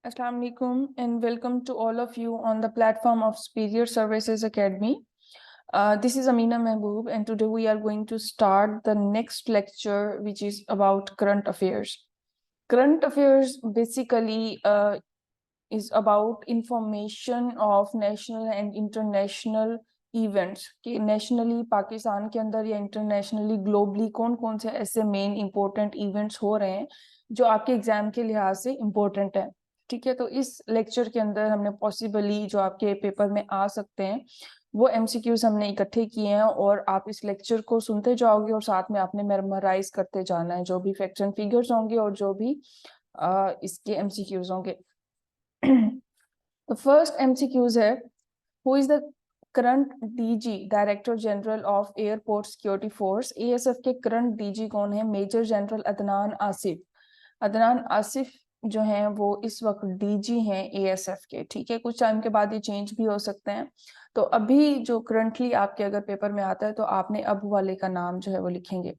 Assalamu alaikum and welcome to all of you on the platform of Superior Services Academy. This is Amina Mehboob and today we are going to start the next lecture which is about current affairs. Current affairs basically is about information of national and international events कि nationally Pakistan के अंदर या internationally globally कौन कौन से ऐसे main important events हो रहे हैं जो आपके एग्जाम के लिहाज से important है। ठीक है, तो इस लेक्चर के अंदर हमने पॉसिबली जो आपके पेपर में आ सकते हैं वो एमसीक्यूज हमने इकट्ठे किए हैं और आप इस लेक्चर को सुनते जाओगे और साथ में आपने मेमोराइज करते जाना है जो भी फैक्ट्स एंड फिगर्स होंगे और जो भी इसके एमसीक्यूज होंगे। तो फर्स्ट एमसीक्यूज है, who is the current DG director general of airport security force. ASF के करंट डीजी कौन है? Major general Adnan Asif. अदनान आसिफ जो हैं वो इस वक्त डीजी हैं एएसएफ के। ठीक है, कुछ टाइम के बाद ये चेंज भी हो सकते हैं। तो अभी जो करंटली आपके अगर पेपर में आता है तो आपने अब वाले का नाम जो है वो लिखेंगे।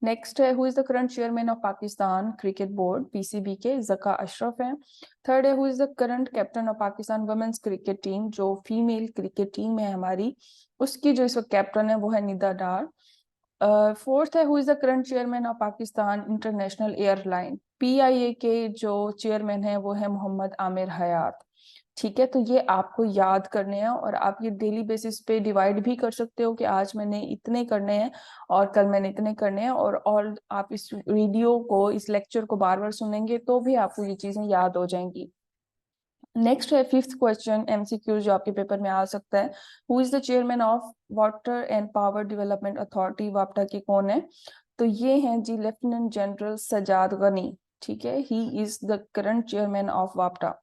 नेक्स्ट है, who is the current chairman of Pakistan cricket board PCB के? जका अशरफ हैं। थर्ड है, who is the current captain of Pakistan women's cricket team? जो फीमेल क्रिकेट टीम है हमारी उसकी जो इस वक्त कैप्टन है वो है निदा डार। फोर्थ है, who is the current chairman of Pakistan international airline? PIA के जो चेयरमैन है वो है मोहम्मद आमिर हयात। ठीक है, तो ये आपको याद करने हैं और आप ये डेली बेसिस पे डिवाइड भी कर सकते हो कि आज मैंने इतने करने हैं और कल मैंने इतने करने हैं। और आप इस वीडियो को, इस लेक्चर को बार बार सुनेंगे तो भी आपको ये चीजें याद हो जाएंगी। नेक्स्ट है फिफ्थ क्वेश्चन एमसीक्यू जो आपके पेपर में आ सकता है, who is the chairman of water and power development authority? वापटा के कौन है? तो ये हैं जी लेफ्टिनेंट जनरल सजाद गनी। ठीक है, he is the current chairman of वापटा।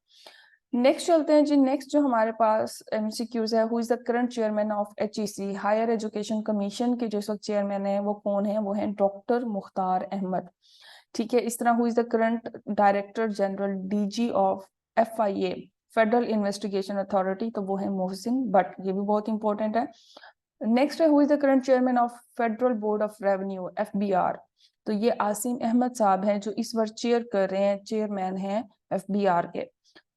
नेक्स्ट चलते हैं जी, नेक्स्ट जो हमारे पास एमसीक्यूज है, who is the current chairman of HEC higher education commission के जो चेयरमैन है वो कौन है? वो है डॉक्टर मुख्तार अहमद। ठीक है, इस तरह who is the current director general DG of FIA federal investigation authority? तो वो है मोहसिन बट, ये भी बहुत इंपॉर्टेंट है। नेक्स्ट है, who is the current chairman of federal board of revenue FBR? तो ये आसिम अहमद साहब हैं जो इस बार चेयर कर रहे हैं, चेयरमैन हैं एफबीआर के।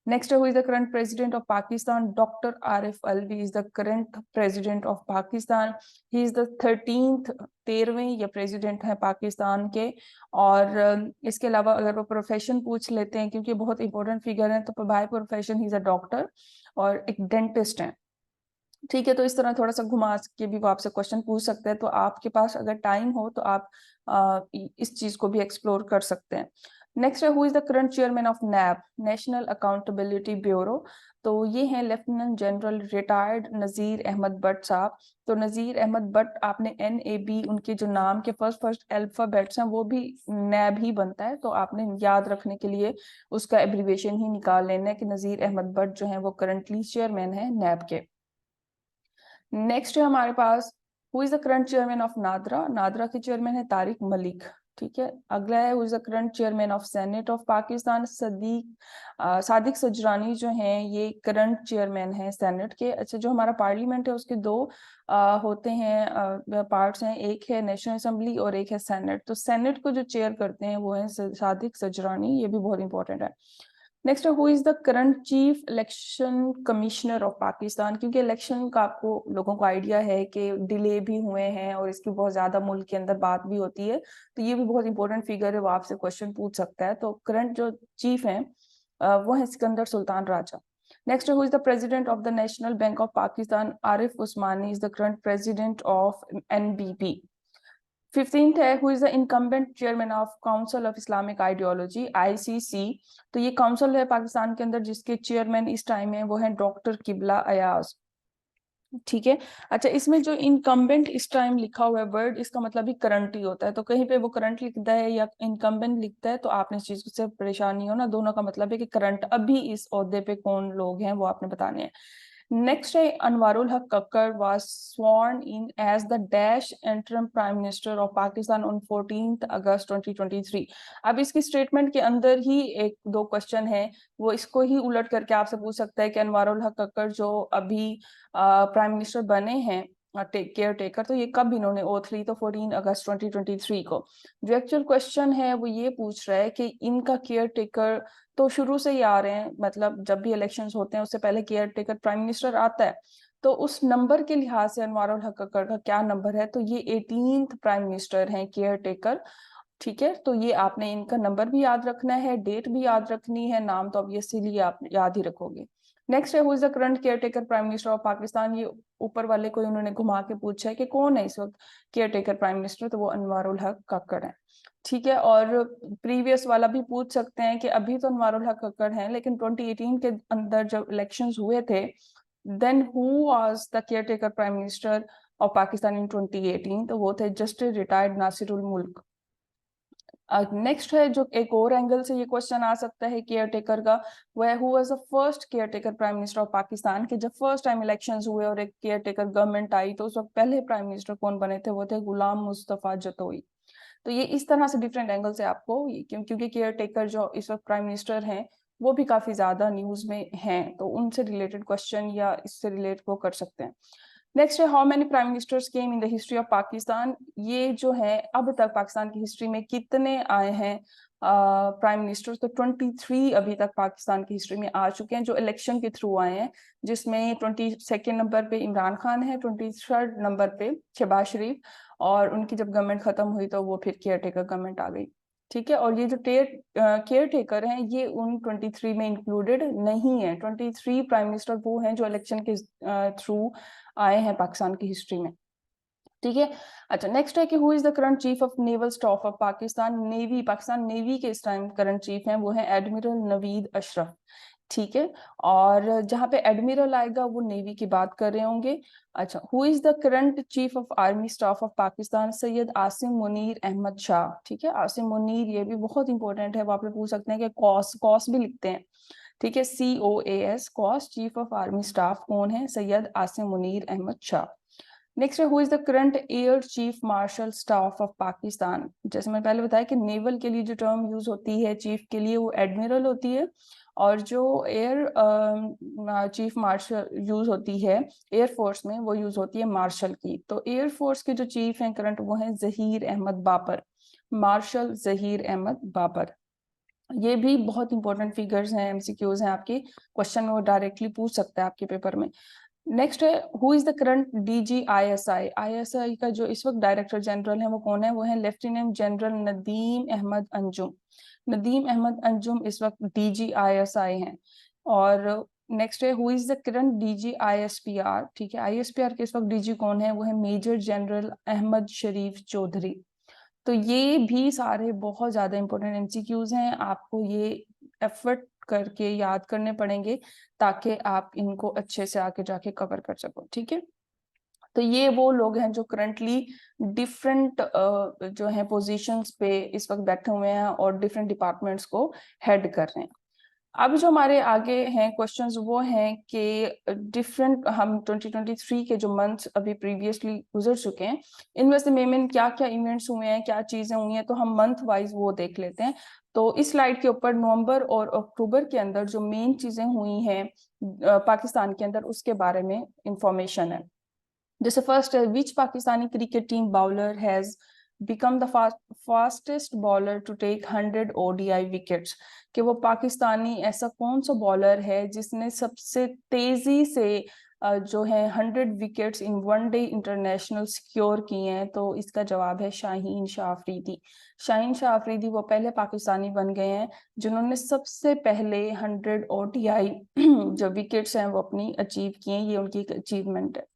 Next, who is the current president of Pakistan? Dr. Arif Alvi is the current president of Pakistan. He is the 13वें ये प्रेसिडेंट है पाकिस्तान के। और इसके अलावा अगर वो प्रोफेशन पूछ लेते हैं क्योंकि बहुत इंपॉर्टेंट फिगर है, तो by profession he is a doctor और एक डेंटिस्ट है। ठीक है, तो इस तरह थोड़ा सा घुमा के भी वो आपसे क्वेश्चन पूछ सकते हैं, तो आपके पास अगर टाइम हो तो आप इस चीज को भी एक्सप्लोर कर सकते हैं। नेक्स्ट है, who is the current chairman of NAB national accountability bureau? तो ये हैं lieutenant general retired Nazir Ahmed Bhatt साहब। तो नजीर अहमद भट्ट, आपने NAB उनके जो नाम के फर्स्ट अल्फाबेट्स हैं वो भी नैब ही बनता है, तो आपने याद रखने के लिए उसका एब्रीविएशन ही निकाल लेना है कि नजीर अहमद भट्ट जो है वो करंटली चेयरमैन है नैब के। नेक्स्ट है हमारे पास, who is the current chairman of NADRA? NADRA के चेयरमैन है तारिक मलिक। ठीक है, अगला है, who is the current chairman of senate of Pakistan? Sadiq Sanjrani जो हैं ये करंट चेयरमैन हैं सेनेट के। अच्छा, जो हमारा पार्लियामेंट है उसके दो होते हैं पार्ट्स हैं, एक है नेशनल असेंबली और एक है सेनेट। तो सेनेट को जो चेयर करते हैं वो है सादिक सजरानी, ये भी बहुत इंपॉर्टेंट है। नेक्स्ट है, who is the current chief election commissioner of Pakistan? क्योंकि इलेक्शन का आपको लोगों को आइडिया है कि डिले भी हुए हैं और इसकी बहुत ज्यादा मुल्क के अंदर बात भी होती है, तो ये भी बहुत इंपॉर्टेंट फिगर है, वो आपसे क्वेश्चन पूछ सकता है। तो करंट जो चीफ हैं वो है Sikandar Sultan Raja. Next, who is the president of the national bank of Pakistan? Arif Usmani is the current president of NBP। 15th है, who is the incumbent chairman of council of Islamic ideology ICC? तो ये काउंसिल है पाकिस्तान के अंदर जिसके चेयरमैन इस टाइम है वो है डॉक्टर किबला अयाज। ठीक है, अच्छा, इसमें जो इनकम्बेंट इस टाइम लिखा हुआ है वर्ड, इसका मतलब ही करंट ही होता है, तो कहीं पे वो करंट लिखता है या इनकम्बेंट लिखता है तो आपने इस चीज से परेशान नहीं होना, दोनों का मतलब है कि करंट अभी इस ओहदे पे कौन लोग हैं वो आपने बताने हैं। नेक्स्ट है, अनवारुल हक कक्कर वाज स्worn in as the dash interim prime minister of Pakistan on 14 August 2023। अब इसकी स्टेटमेंट के अंदर ही एक दो क्वेश्चन है, वो इसको ही उलट करके आपसे पूछ सकता है कि अनवारुल हक कक्कर जो अभी प्राइम मिनिस्टर बने हैं केयर टेकर, तो ये कब इन्होंने ओथ ली, तो 14 अगस्त 2023 को। जो एक्चुअल क्वेश्चन है वो ये पूछ रहा है कि इनका केयर टेकर तो शुरू से ही आ रहे हैं, मतलब जब भी इलेक्शंस होते हैं उससे पहले केयर टेकर प्राइम मिनिस्टर आता है, तो उस नंबर के लिहाज से अनवारुल हक कक्कड़ का क्या नंबर है, तो ये 18th प्राइम मिनिस्टर हैं केयर टेकर। ठीक है, तो ये आपने इनका नंबर भी याद रखना है, डेट भी याद रखनी है, नाम तो ऑब्वियसली आप याद ही रखोगे। नेक्स्ट है who is the current care taker prime minister of Pakistan. ये ऊपर वाले को उन्होंने घुमा के पूछा है कि कौन है इस वक्त केयर टेकर प्राइम मिनिस्टर, तो वो अनवारुल हक कक्कड़ है। ठीक है, और प्रीवियस वाला भी पूछ सकते हैं कि अभी तो अनवारुल हक कक्कड़ हैं, लेकिन 2018 के अंदर जब इलेक्शंस हुए थे, then who was the caretaker prime minister of Pakistan in 2018, तो वो थे जस्टिस रिटायर्ड नासिरुल मुल्क। नेक्स्ट है जो एक और एंगल से ये क्वेश्चन आ सकता है केयर टेकर का, वो है who was the first care taker prime minister of Pakistan, के जब फर्स्ट टाइम इलेक्शंस हुए और एक केयर टेकर गवर्नमेंट आई तो उस वक्त पहले प्राइम मिनिस्टर कौन बने थे, वो थे गुलाम मुस्तफा जतोई। तो ये इस तरह से डिफरेंट एंगल से आपको, क्योंकि केयर टेकर जो इस वक्त प्राइम मिनिस्टर हैं वो भी काफी ज्यादा न्यूज में हैं, तो उनसे रिलेटेड क्वेश्चन या इससे रिलेट वो कर सकते हैं। नेक्स्ट है how many prime ministers came in the history of Pakistan. ये जो है अब तक पाकिस्तान की हिस्ट्री में कितने आए हैं प्राइम मिनिस्टर्स, तो 23 अभी तक पाकिस्तान की हिस्ट्री में आ चुके हैं जो इलेक्शन के थ्रू आए हैं, जिसमें 22nd नंबर पे इमरान खान है, 23rd नंबर पे शहबाज शरीफ, और उनकी जब गवर्नमेंट खत्म हुई तो वो फिर केयर टेकर गवर्नमेंट आ गई। ठीक है, और ये जो केयर टेकर हैं ये उन 23 में इंक्लूडेड नहीं है। 23 प्राइम मिनिस्टर वो हैं जो इलेक्शन के थ्रू आए हैं पाकिस्तान की हिस्ट्री में। ठीक है, अच्छा नेक्स्ट है कि who is the current chief of naval staff of Pakistan navy. Pakistan navy के इस टाइम करंट चीफ हैं वो है एडमिरल नवीद अशरफ। ठीक है, और जहां पे एडमिरल आएगा वो नेवी की बात कर रहे होंगे। अच्छा, who is the current chief of army staff of Pakistan, Syed Asim Munir Ahmed Shah. ठीक है, आसिम मुनीर ये भी बहुत इंपॉर्टेंट है, वो आप पूछ सकते हैं कि कॉस भी लिखते हैं। ठीक है, COAS cos, chief of army staff कौन है, सैयद आसिम मुनीर अहमद शाह। नेक्स्ट है who is the current air chief marshal staff of Pakistan. जैसे मैं पहले बताया कि नेवल के लिए जो टर्म यूज होती है चीफ के लिए वो एडमिरल होती है, और जो एयर चीफ मार्शल यूज होती है एयरफोर्स में वो यूज होती है मार्शल की। तो एयरफोर्स के जो चीफ हैं करंट वो हैं जहीर अहमद बाबर, मार्शल जहीर अहमद बाबर। ये भी बहुत इंपॉर्टेंट फिगर्स हैं, MCQs हैं आपके, क्वेश्चन वो डायरेक्टली पूछ सकता है आपके पेपर में। नेक्स्ट है who is the current DG ISI। ISI का जो इस वक्त डायरेक्टर जनरल है वो कौन है, वो है लेफ्टिनेंट जनरल नदीम अहमद अंजुम। नदीम अहमद अंजुम इस वक्त DG ISI हैं। और नेक्स्ट है who is the current DG ISPR। ठीक है, ISPR के इस वक्त DG कौन है, वो है मेजर जनरल अहमद शरीफ चौधरी। तो ये भी सारे बहुत ज्यादा इंपॉर्टेंट MCQs हैं, आपको ये एफर्ट करके याद करने पड़ेंगे ताकि आप इनको अच्छे से आके जाके कवर कर सको। ठीक है, तो ये वो लोग हैं जो करंटली डिफरेंट जो है पोजीशंस पे इस वक्त बैठे हुए हैं और डिफरेंट डिपार्टमेंट्स को हेड कर रहे हैं। अब जो हमारे आगे हैं क्वेश्चंस वो हैं कि डिफरेंट, हम 2023 के जो मंथ्स अभी प्रीवियसली गुजर चुके हैं इनमें से मेन क्या क्या इवेंट्स हुए हैं, क्या चीजें हुई हैं, तो हम मंथ वाइज वो देख लेते हैं। तो इस स्लाइड के ऊपर नवंबर और अक्टूबर के अंदर जो मेन चीजें हुई हैं पाकिस्तान के अंदर उसके बारे में इंफॉर्मेशन है। जैसे फर्स्ट है which Pakistani cricket team bowler has become the fastest bowler to take 100 ODI wickets, कि वो पाकिस्तानी ऐसा कौन सा बॉलर है जिसने सबसे तेजी से जो है 100 wickets in one day international secure किए हैं, तो इसका जवाब है शाहीन शाह अफरीदी। शाहीन शाह अफरीदी वो पहले पाकिस्तानी बन गए हैं जिन्होंने सबसे पहले 100 ODI जो विकेट्स हैं वो अपनी अचीव किए हैं, ये उनकी अचीवमेंट है।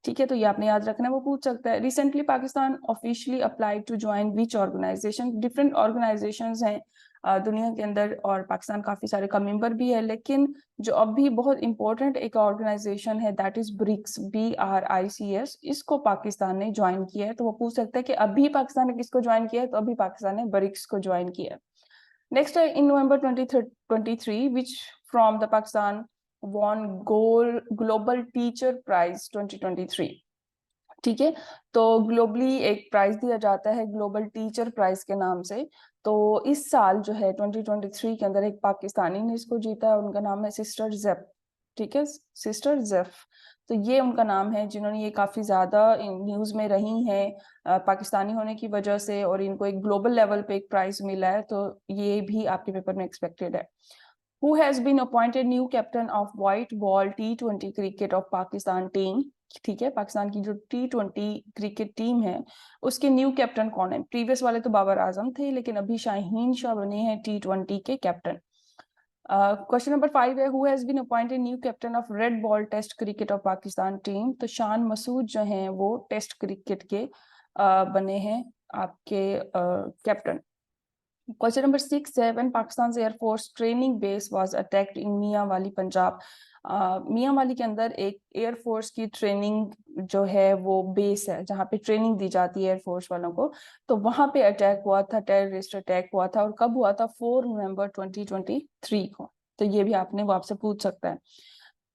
ठीक है, तो ये आपने याद रखना है, वो पूछ सकता है recently Pakistan officially applied to join which organization. Different organizations हैं दुनिया के अंदर और पाकिस्तान काफी सारे का मेंबर भी है, लेकिन जो अभी बहुत इंपॉर्टेंट एक ऑर्गेनाइजेशन है दैट इज ब्रिक्स, BRICS, इसको पाकिस्तान ने ज्वाइन किया है। तो वो पूछ सकता है कि अभी पाकिस्तान ने किसको ज्वाइन किया है, तो अभी पाकिस्तान ने ब्रिक्स को ज्वाइन किया है। नेक्स्ट है in November 2023 which from the Pakistan won global teacher prize 2023। ठीक है, तो ग्लोबली एक प्राइज दिया जाता है ग्लोबल टीचर प्राइज के नाम से। तो इस साल जो है 2023 के अंदर एक पाकिस्तानी ने इसको जीता है, उनका नाम है सिस्टर जेब। ठीक है, सिस्टर जेफ। तो ये उनका नाम है, जिन्होंने ये काफी ज्यादा न्यूज में रही हैं पाकिस्तानी होने की वजह से, और इनको एक ग्लोबल लेवल पे एक प्राइज मिला है, तो ये भी आपके पेपर में एक्सपेक्टेड है। Who has been appointed new captain of white ball T20 cricket of Pakistan team? ठीक है, पाकिस्तान की जो T20 क्रिकेट टीम है उसके न्यू कैप्टन कौन है? प्रीवियस वाले तो बाबर आजम थे, लेकिन अभी शाहीन शाह बने हैं T20 के कैप्टन। क्वेश्चन नंबर 5 है, who has been appointed new captain of red ball test cricket of Pakistan team? तो शान मसूद जो हैं वो टेस्ट क्रिकेट के बने हैं आपके कैप्टन। Question number 6 है, when Pakistan's Air Force training base was attacked in Mianwali Punjab. Mianwali के अंदर एक एयर फोर्स की ट्रेनिंग जो है वो बेस है जहाँ पे ट्रेनिंग दी जाती है एयर फोर्स वालों को, तो वहां पे अटैक हुआ था, टेररिस्ट अटैक हुआ था, और कब हुआ था? 4 नवंबर 2023 को। तो ये भी वो आपसे पूछ सकता है।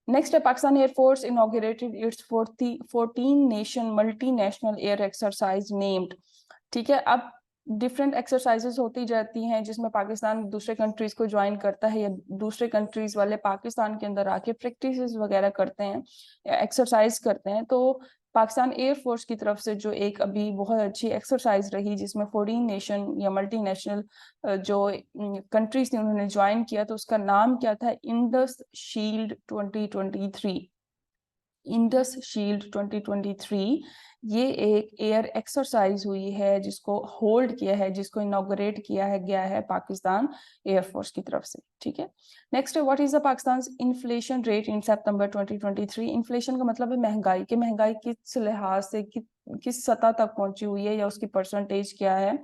नेक्स्ट है, Pakistan air force inaugurated it's 14 nation multinational air exercise named. ठीक है, अब डिफरेंट एक्सरसाइजेस होती जाती हैं जिसमें पाकिस्तान दूसरे कंट्रीज को ज्वाइन करता है, या दूसरे कंट्रीज वाले पाकिस्तान के अंदर आके प्रैक्टिसेस वगैरह करते हैं, एक्सरसाइज करते हैं। तो पाकिस्तान एयर फोर्स की तरफ से जो एक अभी बहुत अच्छी एक्सरसाइज रही जिसमें 14 नेशन या मल्टीनेशनल जो कंट्रीज ने उन्होंने ज्वाइन किया, तो उसका नाम क्या था? Indus shield 2023। इंडस शील्ड 2023 ये एक एयर एक्सरसाइज हुई है जिसको होल्ड किया है, जिसको इनॉग्रेट किया है गया है पाकिस्तान एयरफोर्स की तरफ से। ठीक है, नेक्स्ट है, what is the Pakistan inflation rate in September 2023? Inflation का मतलब है महंगाई, कि महंगाई किस लिहाज से किस सतह तक पहुंची हुई है या उसकी परसेंटेज क्या है।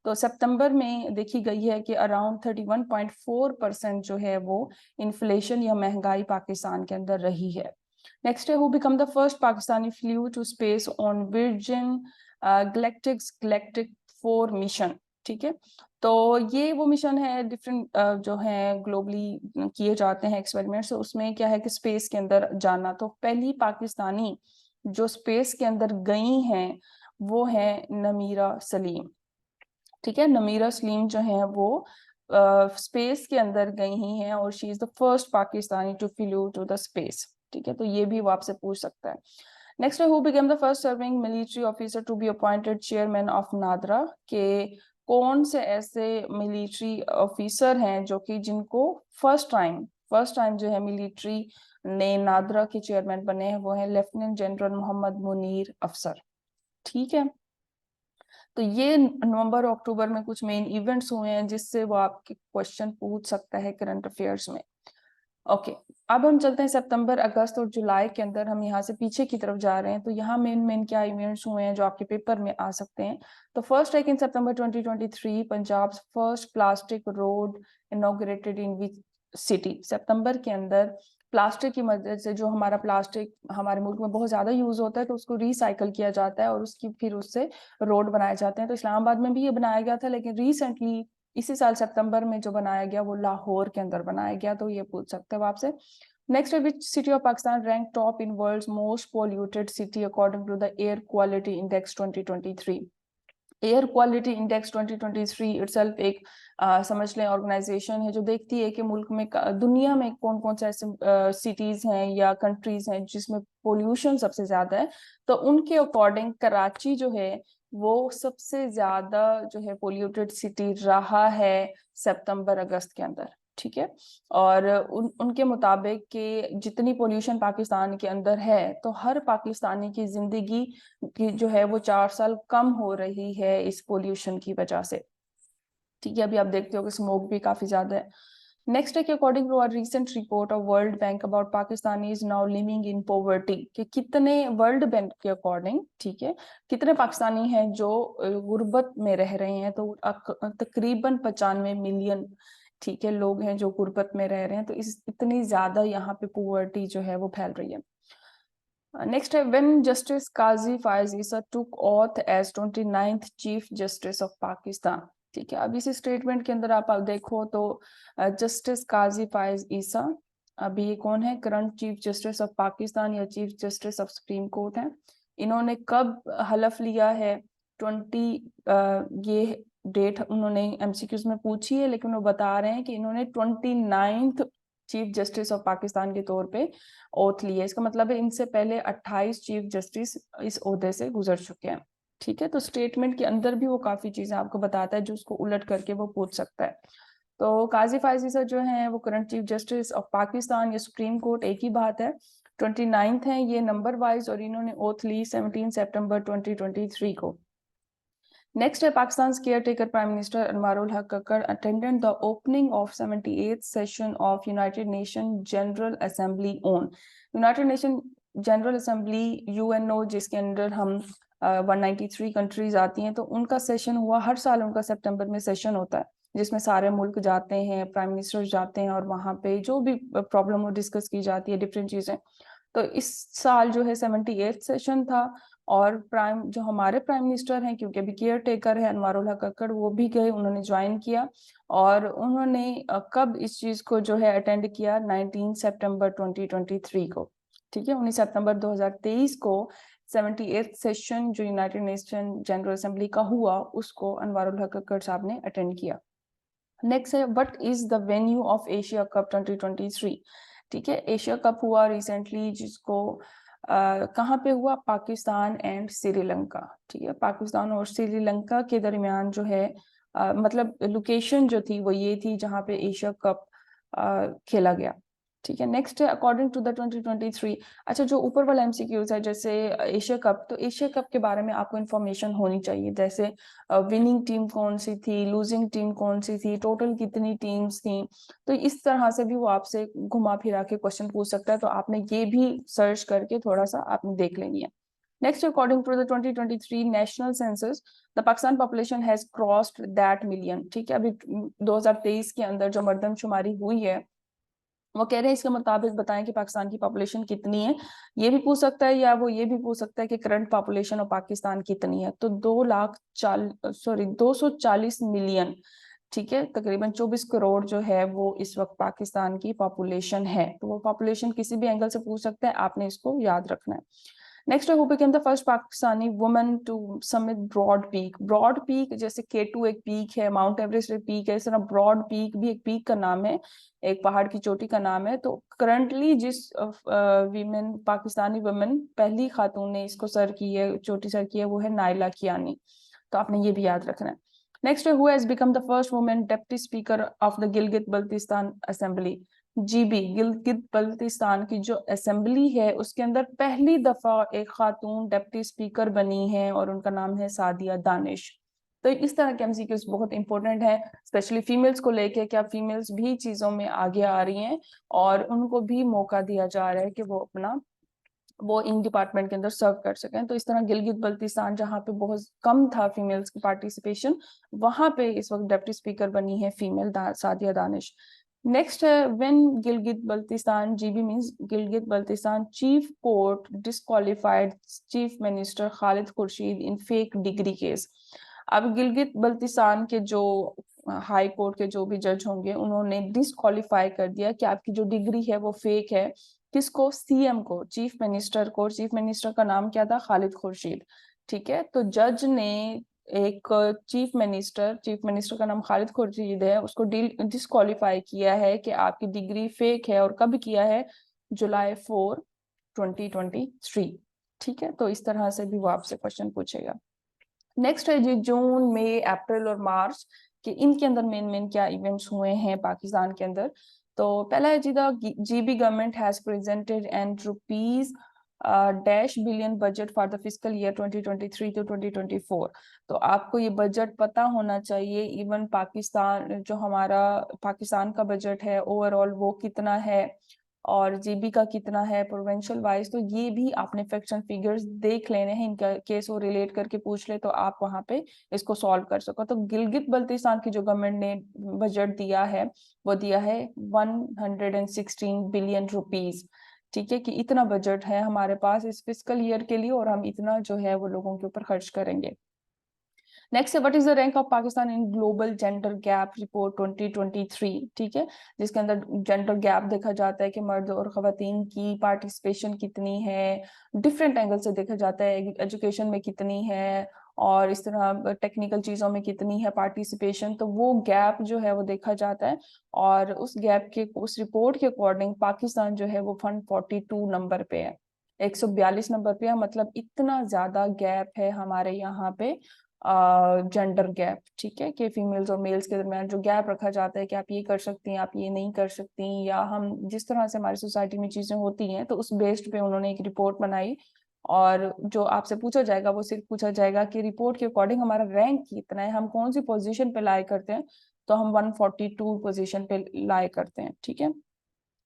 तो सितंबर में देखी गई है कि अराउंड 31.4% जो है वो इन्फ्लेशन या महंगाई पाकिस्तान के अंदर रही है। Next, who become the first Pakistani flew to space on Virgin Galactic 4 mission? ठीक है, तो ये वो मिशन है, डिफरेंट जो है ग्लोबली किए जाते हैं एक्सपेरिमेंट्स, तो उसमें क्या है कि स्पेस के अंदर जाना। तो पहली पाकिस्तानी जो स्पेस के अंदर गई हैं वो है नमीरा सलीम। ठीक है, नमीरा सलीम जो है वो स्पेस के अंदर गई ही हैं, और she is the first Pakistani to flew to the space. ठीक है, तो ये भी वो आपसे पूछ सकता है। नेक्स्ट है, who became the first serving military officer to be appointed chairman of NADRA? के कौन से ऐसे मिलिट्री ऑफिसर हैं जो कि जिनको फर्स्ट टाइम जो है मिलिट्री ने नादरा के चेयरमैन बने हैं? वो है लेफ्टिनेंट जनरल मोहम्मद मुनीर अफसर। ठीक है, तो ये नवंबर और अक्टूबर में कुछ मेन इवेंट्स हुए हैं जिससे वो आपके क्वेश्चन पूछ सकता है करंट अफेयर्स में। ओके, अब हम चलते हैं सितंबर, अगस्त और जुलाई के अंदर, हम यहाँ से पीछे की तरफ जा रहे हैं। तो यहाँ मेन क्या इवेंट्स हुए हैं जो आपके पेपर में आ सकते हैं। तो फर्स्ट है, in September 2023 Punjab first plastic road inaugurated in which city? सितंबर के अंदर प्लास्टिक की मदद से, जो हमारा प्लास्टिक हमारे मुल्क में बहुत ज्यादा यूज होता है, तो उसको रिसाइकल किया जाता है और उसकी फिर उससे रोड बनाए जाते हैं। तो इस्लामाबाद में भी ये बनाया गया था, लेकिन रिसेंटली इसी साल सितंबर में जो बनाया गया वो लाहौर के अंदर बनाया गया। तो ये पूछ सकते हो आपसे। नेक्स्ट है, which city of Pakistan rank top in world's most polluted city according to the air quality index 2023? Air quality index 2023 itself एक समझ लें ऑर्गेनाइजेशन है जो देखती है कि मुल्क में दुनिया में कौन कौन से ऐसे सिटीज हैं या कंट्रीज हैं जिसमें पोल्यूशन सबसे ज्यादा है। तो उनके अकॉर्डिंग कराची जो है वो सबसे ज्यादा जो है पोल्यूटेड सिटी रहा है सितंबर अगस्त के अंदर। ठीक है, और उनके मुताबिक कि जितनी पोल्यूशन पाकिस्तान के अंदर है, तो हर पाकिस्तानी की जिंदगी की जो है वो 4 साल कम हो रही है इस पोल्यूशन की वजह से। ठीक है, अभी आप देखते हो कि स्मोक भी काफी ज्यादा है। नेक्स्ट है कि according to a recent report of world bank about Pakistanis now living in poverty, कि कितने वर्ल्ड बैंक के अकॉर्डिंग, ठीक है, कितने पाकिस्तानी हैं जो गुर्बत में रह रहे हैं? तो तकरीबन 95 मिलियन, ठीक है, लोग हैं जो गुर्बत में रह रहे हैं। तो इतनी ज्यादा यहाँ पे पॉवर्टी जो है वो फैल रही है। नेक्स्ट है, when justice Qazi Faez Isa took oath as 29th chief justice of Pakistan? ठीक है, अब इस स्टेटमेंट के अंदर आप देखो तो जस्टिस काजी फायज ईसा अभी ये कौन है? Current chief justice of Pakistan या chief justice of supreme court है। इन्होंने कब हलफ लिया है? 20 ये डेट उन्होंने एमसीक्यूज में पूछी है, लेकिन वो बता रहे हैं कि इन्होंने 29th chief justice of Pakistan के तौर पे ओथ ली है। इसका मतलब है इनसे पहले 28 चीफ जस्टिस इस ओहदे से गुजर चुके हैं। ठीक है, तो स्टेटमेंट के अंदर भी वो काफी चीजें आपको बताता है जो उसको उलट करके वो पूछ सकता है। तो काजी फायजी सर जो हैं वो current chief justice of Pakistan या सुप्रीम कोर्ट एक ही बात है, 29th है ये नंबर वाइज, और इन्होंने ओथ ली 17 सितंबर 2023 को। नेक्स्ट है Pakistan caretaker prime minister Anwarul Haq Kakkar attended the opening of 78th session of United Nation general assembly on. United Nation general assembly UNO जिसके अंदर हम 193 कंट्रीज आती हैं, तो उनका सेशन हुआ। हर साल उनका सितंबर में सेशन होता है जिसमें सारे मुल्क जाते हैं, प्राइम मिनिस्टर जाते हैं और वहाँ पे जो भी प्रॉब्लम हो डिस्कस की जाती है, डिफरेंट चीजें। तो इस साल जो है 78th सेशन था, और प्राइम जो हमारे प्राइम मिनिस्टर हैं, क्योंकि अभी केयर टेकर है अनवारुल हक कक्कड़, वो भी गए, उन्होंने ज्वाइन किया। और उन्होंने कब इस चीज को जो है अटेंड किया, 19 सितंबर 2023 को। ठीक है, 19 सितंबर 2023 को 78th सेशन जो यूनाइटेड नेशन जनरल असेंबली का हुआ, उसको अनवारुल हक कक्कड़ साहब ने अटेंड किया। नेक्स्ट है what is the venue of Asia cup 2023। ठीक है, एशिया कप हुआ रिसेंटली, जिसको कहाँ पे हुआ, पाकिस्तान एंड श्रीलंका। ठीक है, पाकिस्तान और श्रीलंका के दरमियान जो है मतलब लोकेशन जो थी वो ये थी जहाँ पे एशिया कप खेला गया। ठीक है, नेक्स्ट है अकॉर्डिंग टू द 2023। अच्छा, जो ऊपर वाला एमसीक्यूज है, जैसे एशिया कप, तो एशिया कप के बारे में आपको इन्फॉर्मेशन होनी चाहिए, जैसे विनिंग टीम कौन सी थी, लूजिंग टीम कौन सी थी, टोटल कितनी टीम्स थी। तो इस तरह से भी वो आपसे घुमा फिरा के क्वेश्चन पूछ सकता है, तो आपने ये भी सर्च करके थोड़ा सा आपने देख लेनी है। Next, according to the 2023 national census, the Pakistan population has crossed that million. ठीक है, अभी 2023 के अंदर जो मर्दमशुमारी हुई है, वो कह रहे हैं इसके मुताबिक बताएं कि पाकिस्तान की पॉपुलेशन कितनी है। ये भी पूछ सकता है, या वो ये भी पूछ सकता है कि करंट पॉपुलेशन ऑफ पाकिस्तान कितनी है। तो 240 मिलियन, ठीक है, तकरीबन 24 करोड़ जो है वो इस वक्त पाकिस्तान की पॉपुलेशन है। तो वो पॉपुलेशन किसी भी एंगल से पूछ सकते हैं, आपने इसको याद रखना है। Next, who became the first Pakistani woman to summit Broad Peak. Broad Peak जैसे K2 एक पीक है, माउंट एवरेस्ट एक पीक है, इस तरह ब्रॉड पीक भी एक पीक का नाम है, एक पहाड़ की चोटी का नाम है। तो करंटली जिस वीमेन, पाकिस्तानी वुमेन पहली खातून ने इसको सर की है, चोटी सर की है, वो है नाइला कियानी। तो आपने ये भी याद रखना है। Next, who has become the first women deputy speaker of the Gilgit Baltistan assembly. GB Gilgit Baltistan की जो असेंबली है उसके अंदर पहली दफा एक खातून डिप्टी स्पीकर बनी है, और उनका नाम है सादिया दानिश। तो इस तरह के एमसीक्यूज बहुत इंपॉर्टेंट है, स्पेशली फीमेल्स को लेके, क्या फीमेल्स भी चीजों में आगे आ रही हैं और उनको भी मौका दिया जा रहा है कि वो इन डिपार्टमेंट के अंदर सर्व कर सकें। तो इस तरह गिलगित बल्तिस्तान, जहाँ पे बहुत कम था फीमेल्स की पार्टिसिपेशन, वहां पे इस वक्त डिप्टी स्पीकर बनी है फीमेल सादिया दानिश। नेक्स्ट है when Gilgit Baltistan, GB means Gilgit Baltistan chief court disqualified chief minister Khalid Khurshid in fake degree case. अब गिलगित बल्तिस्तान के जो हाई कोर्ट के जो भी जज होंगे, उन्होंने डिस्क्वालिफाई कर दिया कि आपकी जो डिग्री है वो फेक है। किसको, CM को, चीफ मिनिस्टर को। चीफ मिनिस्टर का नाम क्या था, खालिद खुर्शीद। ठीक है, तो जज ने एक चीफ मिनिस्टर का नाम खालिद खुर्शीद है, उसको डिस्क्वालीफाई किया है कि आपकी डिग्री फेक है। और कब किया है, जुलाई 4, 2023। ठीक है, तो इस तरह से भी वो आपसे क्वेश्चन पूछेगा। नेक्स्ट है जी जून, मई, अप्रैल और मार्च कि इनके अंदर मेन क्या इवेंट्स हुए हैं पाकिस्तान के अंदर। तो पहला है जी the GB government has presented and rupees -billion budget for the fiscal year 2023 to 2024। तो आपको ये बजट पता होना चाहिए। इवन पाकिस्तान, जो हमारा पाकिस्तान का बजट है ओवरऑल, वो कितना है और GB का कितना है प्रोविंशियल वाइज, तो ये भी आपने फैक्ट्स एंड फिगर्स देख लेने हैं। इनका केस वो रिलेट करके पूछ ले तो आप वहां पे इसको सॉल्व कर सको। तो गिलगित बल्तिस्तान की जो गवर्नमेंट ने बजट दिया है, वो दिया है 116 बिलियन रुपीज। ठीक है, कि इतना बजट है हमारे पास इस फिस्कल ईयर के लिए, और हम इतना जो है वो लोगों के ऊपर खर्च करेंगे। नेक्स्ट है what is the rank of Pakistan in global gender gap report 2023। ठीक है, जिसके अंदर जेंडर गैप देखा जाता है कि मर्द और खवातीन की पार्टिसिपेशन कितनी है, डिफरेंट एंगल से देखा जाता है, एजुकेशन में कितनी है, और इस तरह टेक्निकल चीज़ों में कितनी है पार्टिसिपेशन, तो वो गैप जो है वो देखा जाता है। और उस गैप के उस रिपोर्ट के अकॉर्डिंग पाकिस्तान जो है वो 142 नंबर पे है, 142 नंबर पे है। मतलब इतना ज्यादा गैप है हमारे यहाँ पे जेंडर गैप, ठीक है, कि फीमेल्स और मेल्स के दरमियान जो गैप रखा जाता है कि आप ये कर सकती हैं, आप ये नहीं कर सकती, या हम जिस तरह से हमारी सोसाइटी में चीजें होती हैं, तो उस बेस्ड पे उन्होंने एक रिपोर्ट बनाई। और जो आपसे पूछा जाएगा वो सिर्फ पूछा जाएगा कि रिपोर्ट के अकॉर्डिंग हमारा रैंक कितना है, हम कौन सी पोजीशन पे लाई करते हैं, तो हम 142 पोजीशन पे लाई करते हैं, ठीक है।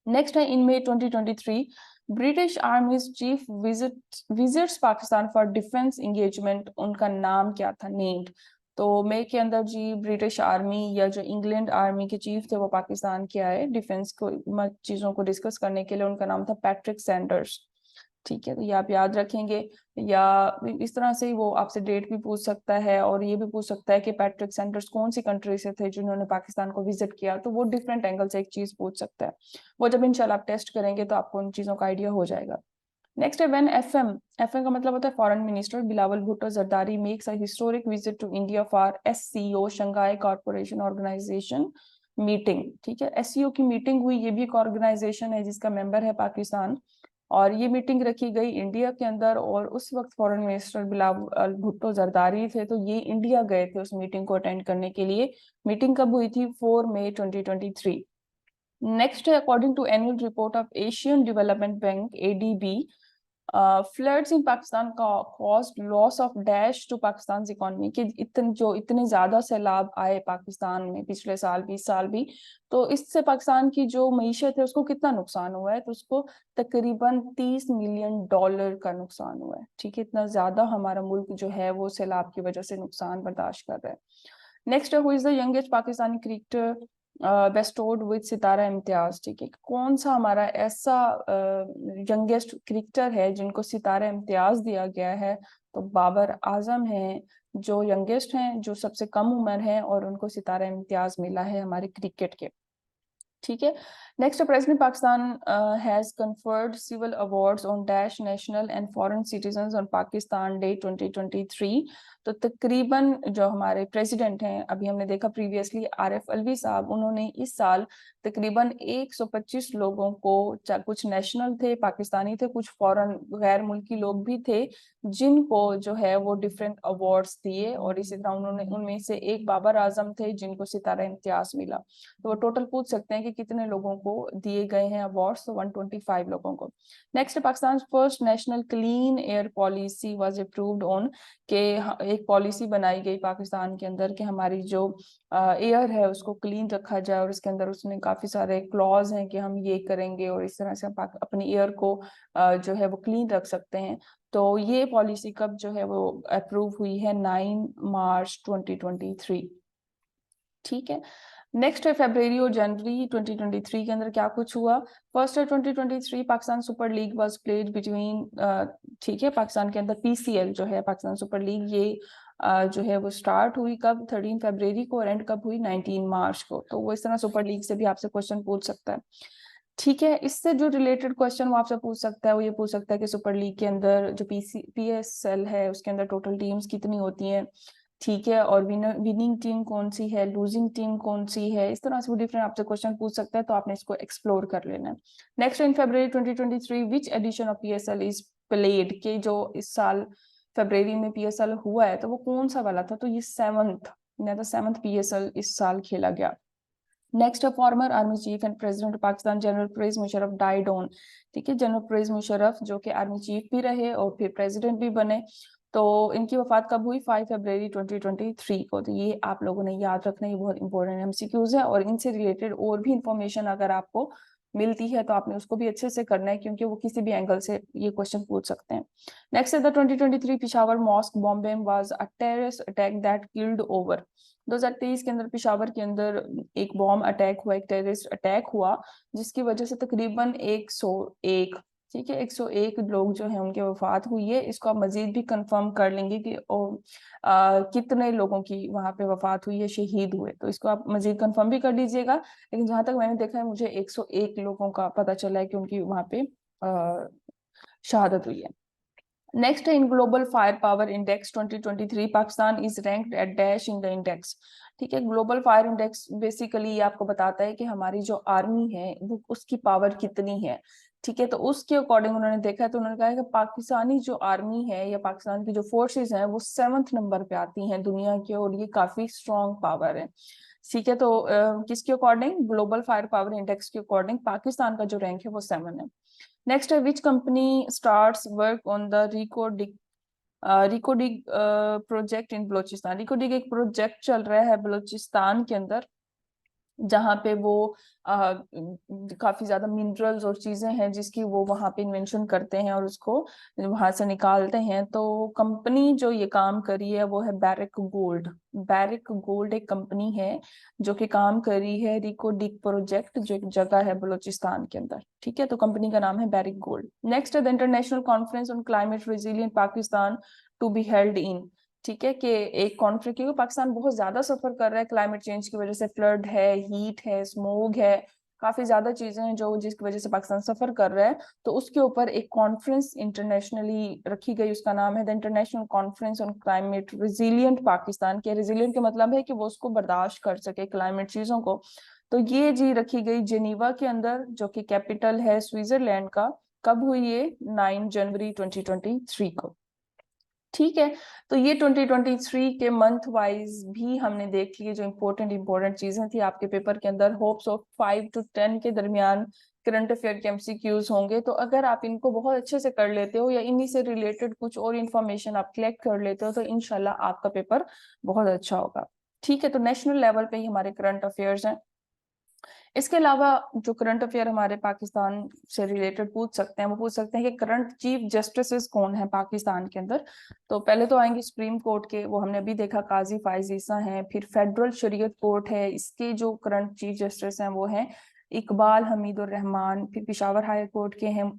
नेक्स्ट है, इन मई 2023 British आर्मीज chief visits Pakistan for defence engagement. उनका नाम क्या था, नेम्ड। तो मई के अंदर जी ब्रिटिश आर्मी या जो इंग्लैंड आर्मी के चीफ थे वो पाकिस्तान के आए डिफेंस को चीजों को डिस्कस करने के लिए। उनका नाम था पैट्रिक सैंडर्स, ठीक है, तो ये आप याद रखेंगे। या इस तरह से वो आपसे डेट भी पूछ सकता है, और ये भी पूछ सकता है कि पैट्रिक सैंडर्स कौन सी कंट्री से थे जिन्होंने पाकिस्तान को विजिट किया, तो वो डिफरेंट एंगल से एक चीज पूछ सकता है। वो जब इंशाल्लाह आप टेस्ट करेंगे तो आपको उन चीजों का आइडिया हो जाएगा। नेक्स्ट है, व्हेन एफएम का मतलब होता है foreign minister Bilawal Bhutto Zardari makes a historic visit to India for SCO Shanghai corporation organization meeting, ठीक है। एससीओ की मीटिंग हुई, ये भी एक ऑर्गेनाइजेशन है जिसका मेंबर है पाकिस्तान, और ये मीटिंग रखी गई इंडिया के अंदर। और उस वक्त फॉरेन मिनिस्टर बिलावल भुट्टो जरदारी थे, तो ये इंडिया गए थे उस मीटिंग को अटेंड करने के लिए। मीटिंग कब हुई थी, 4 मई 2023। नेक्स्ट है, according to annual report of Asian development bank ADB, floods in Pakistan का cost loss of dash to Pakistan economy, कि इतने ज्यादा सैलाब आए पाकिस्तान में पिछले साल 20 साल भी, तो इससे पाकिस्तान की जो मईशत है उसको कितना नुकसान हुआ है, तो उसको तकरीबन $30 मिलियन का नुकसान हुआ है, ठीक है। इतना ज्यादा हमारा मुल्क जो है वो सैलाब की वजह से नुकसान बर्दाश्त कर रहा है। नेक्स्ट है, who is the youngest Pakistani cricketer bestowed with Sitara Imtiaz, ठीक है। कौन सा हमारा ऐसा यंगेस्ट क्रिकेटर है जिनको सितारा इम्तियाज दिया गया है, तो बाबर आजम हैं जो यंगेस्ट हैं, जो सबसे कम उम्र है, और उनको सितारा इम्तियाज मिला है हमारे क्रिकेट के, ठीक है। Next, president Pakistan has conferred civil awards on dash national and foreign citizens on Pakistan day 2023। तो तकरीबन जो हमारे प्रेसिडेंट हैं, अभी हमने देखा प्रीवियसली आरिफ अलवी साहब, उन्होंने इस साल तकरीबन 125 लोगों को, कुछ नेशनल थे पाकिस्तानी थे, कुछ फॉरेन गैर मुल्की लोग भी थे, जिनको जो है वो डिफरेंट अवार्ड्स दिए। और इसी तरह उन्होंने उनमें से एक बाबर आजम थे जिनको सितारा इम्तियाज मिला। तो वो टोटल पूछ सकते हैं कि कितने लोगों को दिए गए हैं अवार्ड्स, तो 125 लोगों को। Next, Pakistan first national clean air policy was approved on, के एक पॉलिसी बनाई गई पाकिस्तान के अंदर कि हमारी जो एयर है उसको क्लीन रखा जाए, और इसके अंदर उसमें काफी सारे क्लॉज हैं कि हम ये करेंगे और इस तरह से हम अपनी एयर को जो है वो क्लीन रख सकते हैं। तो ये पॉलिसी कब जो है वो अप्रूव हुई है, 9 मार्च 2023, ठीक है। नेक्स्ट है, फरवरी और जनवरी 2023 के अंदर क्या कुछ हुआ। फर्स्ट है 2023 Pakistan super league was played between, ठीक है, पाकिस्तान के अंदर पीसीएल जो है पाकिस्तान सुपर लीग, ये जो है वो स्टार्ट हुई कब, 13 फरवरी को, और एंड कब हुई, 19 मार्च को। तो वो इस तरह सुपर लीग से भी आपसे क्वेश्चन पूछ सकता है, ठीक है। इससे जो रिलेटेड क्वेश्चन वो आपसे पूछ सकता है, वो ये पूछ सकता है कि सुपर लीग के अंदर जो पीएसएल है उसके अंदर टोटल टीम्स कितनी होती हैं, ठीक है, और विनिंग टीम कौन सी है, लूजिंग टीम कौन सी है, इस तरह से वो डिफरेंट आपसे क्वेश्चन पूछ सकता है, तो आपने इसको एक्सप्लोर कर लेना है। Next, in February 2023 which edition of PSL is played, के जो इस साल फरवरी में पीएसएल हुआ है तो वो कौन सा वाला था, तो ये 7th पीएसएल इस साल खेला गया। नेक्स्ट है, former army chief and president of Pakistan general Pervez Musharraf died on, ठीक है। जनरल परवेज मुशर्रफ जो कि आर्मी चीफ भी रहे और फिर प्रेसिडेंट भी बने, तो इनकी वफात कब हुई, 5 फरवरी 2023 को। तो ये आप लोगों ने याद रखना, ये बहुत इंपॉर्टेंट एमसीक्यूज है, और इनसे रिलेटेड और भी इंफॉर्मेशन अगर आपको मिलती है तो आपने उसको भी अच्छे से करना है, क्योंकि वो किसी भी एंगल से ये क्वेश्चन पूछ सकते हैं। नेक्स्ट है, the 2023 Peshawar mosque bombing was a terrorist attack that killed over, 2023 के अंदर पिशावर के अंदर एक बॉम्ब अटैक हुआ, एक टेररिस्ट अटैक हुआ, जिसकी वजह से तकरीबन 101, ठीक है, 101 लोग जो हैं उनकी वफात हुई है। इसको आप मजीद भी कंफर्म कर लेंगे कि कितने लोगों की वहां पे वफात हुई है, शहीद हुए, तो इसको आप मजीद कंफर्म भी कर लीजिएगा। लेकिन जहां तक मैंने देखा है, मुझे 101 लोगों का पता चला है कि उनकी वहां पे शहादत हुई है। नेक्स्ट है in global fire power index 2023 Pakistan is ranked at dash in the index. ठीक है, ग्लोबल फायर इंडेक्स बेसिकली ये आपको बताता है कि हमारी जो आर्मी है वो उसकी पावर कितनी है। ठीक है, तो उसके अकॉर्डिंग उन्होंने देखा है, तो उन्होंने कहा है कि पाकिस्तानी जो आर्मी है या पाकिस्तान की जो फोर्सेस हैं वो 7th नंबर पे आती हैं दुनिया के, और ये काफी स्ट्रॉन्ग पावर है। ठीक है, तो किसके according, global fire power index के अकॉर्डिंग पाकिस्तान का जो रैंक है वो 7 है। नेक्स्ट है which company starts work on the Reko Diq Reko Diq project in Balochistan. Reko Diq एक प्रोजेक्ट चल रहा है बलोचिस्तान के अंदर, जहाँ पे वो काफी ज्यादा मिनरल्स और चीजें हैं जिसकी वो वहां पे इन्वेंशन करते हैं और उसको वहां से निकालते हैं। तो कंपनी जो ये काम करी है वो है बैरिक गोल्ड। बैरिक गोल्ड एक कंपनी है जो कि काम करी है रिकोडिक प्रोजेक्ट, जो एक जगह है बलूचिस्तान के अंदर। ठीक है, तो कंपनी का नाम है बैरिक गोल्ड। नेक्स्ट है the international conference on climate resilient Pakistan to be held in. ठीक है, कि एक कॉन्फ्लिक्ट, क्योंकि पाकिस्तान बहुत ज्यादा सफर कर रहा है क्लाइमेट चेंज की वजह से, फ्लड है, हीट है, स्मोग है, काफी ज्यादा चीजें हैं जो जिसकी वजह से पाकिस्तान सफर कर रहा है। तो उसके ऊपर एक कॉन्फ्रेंस इंटरनेशनली रखी गई, उसका नाम है the international conference on climate resilient Pakistan. के रेजिलिएंट का मतलब है कि वो उसको बर्दाश्त कर सके क्लाइमेट चीजों को। तो ये जी रखी गई जेनीवा के अंदर, जो कि कैपिटल है स्विट्जरलैंड का। कब हुई ये, 9 जनवरी 2023 को। ठीक है, तो ये 2023 के मंथ वाइज भी हमने देख लिए जो इंपॉर्टेंट चीजें थी आपके पेपर के अंदर। होप्स ऑफ 5 to 10 के दरमियान करंट अफेयर के एमसीक्यूज होंगे, तो अगर आप इनको बहुत अच्छे से कर लेते हो या इन्हीं से रिलेटेड कुछ और इन्फॉर्मेशन आप कलेक्ट कर लेते हो तो इनशाला आपका पेपर बहुत अच्छा होगा। ठीक है, तो नेशनल लेवल पे ही हमारे करंट अफेयर्स हैं। इसके अलावा जो करंट अफेयर हमारे पाकिस्तान से रिलेटेड पूछ सकते हैं, वो पूछ सकते हैं कि करंट चीफ जस्टिस कौन है पाकिस्तान के अंदर। तो पहले तो आएंगे सुप्रीम कोर्ट के, वो हमने अभी देखा काजी फायज ईसा हैं। फिर फेडरल शरीयत कोर्ट है, इसके जो करंट चीफ जस्टिस हैं वो हैं इकबाल हमीद उर रहमान। फिर पिशावर हाई कोर्ट के हैं